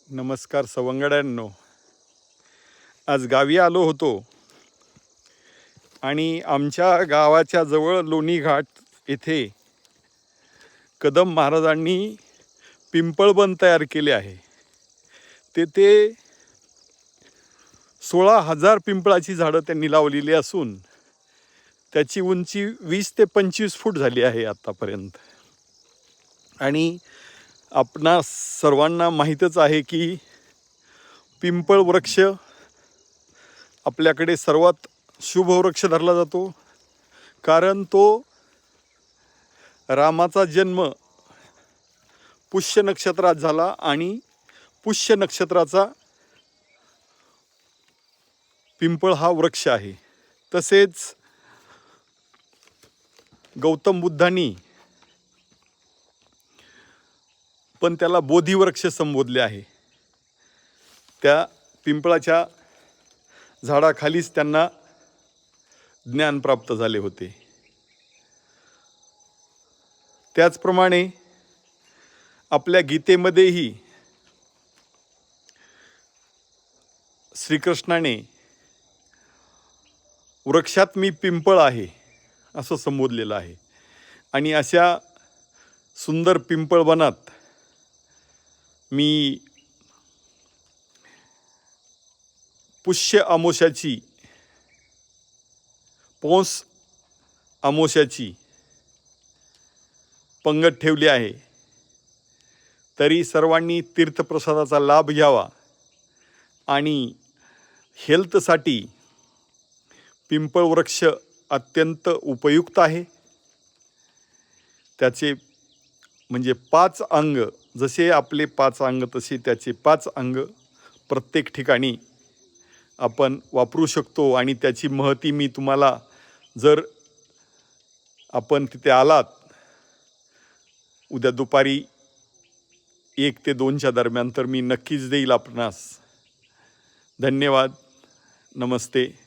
नमस्कार सवंगड्यांनो. आज गावी आलो होतो आणि आमच्या गावाच्या जवळ लोणी घाट येथे कदम महाराजांनी पिंपळबन तयार केले आहे. तेथे 16,000 पिंपळाची झाडं त्यांनी लावलेली असून त्याची उंची 20 ते 25 फूट झाली आहे आतापर्यंत. आणि आपणा सर्वांना माहीतच आहे की पिंपळ वृक्ष आपल्याकडे सर्वात शुभ वृक्ष धरला जातो, कारण तो रामाचा जन्म पुष्य नक्षत्रात झाला आणि पुष्य नक्षत्राचा पिंपळ हा वृक्ष आहे. तसेच गौतम बुद्धांनी पण त्याला बोधिवृक्ष संबोधले आहे. त्या पिंपळाच्या झाडाखालीच त्यांना ज्ञान प्राप्त झाले होते. त्याचप्रमाणे आपल्या गीतेमध्येही श्रीकृष्णाने वृक्षात मी पिंपळ आहे असं संबोधलेलं आहे. आणि अशा सुंदर पिंपळवनात मी पुष्य अमावस्याची पौष अमावस्याची पंगत ठेवली आहे. तरी सर्वांनी तीर्थप्रसादाचा लाभ घ्यावा आणि हेल्थसाठी पिंपळ वृक्ष अत्यंत उपयुक्त आहे. त्याचे म्हणजे 5 अंग, जसे आपले 5 अंग तसे त्याचे 5 अंग प्रत्येक ठिकाणी आपण वापरू शकतो. आणि त्याची महती मी तुम्हाला, जर आपण तिथे आलात उद्या दुपारी 1 ते 2च्या दरम्यान, तर मी नक्कीच देईल आपणास. धन्यवाद. नमस्ते.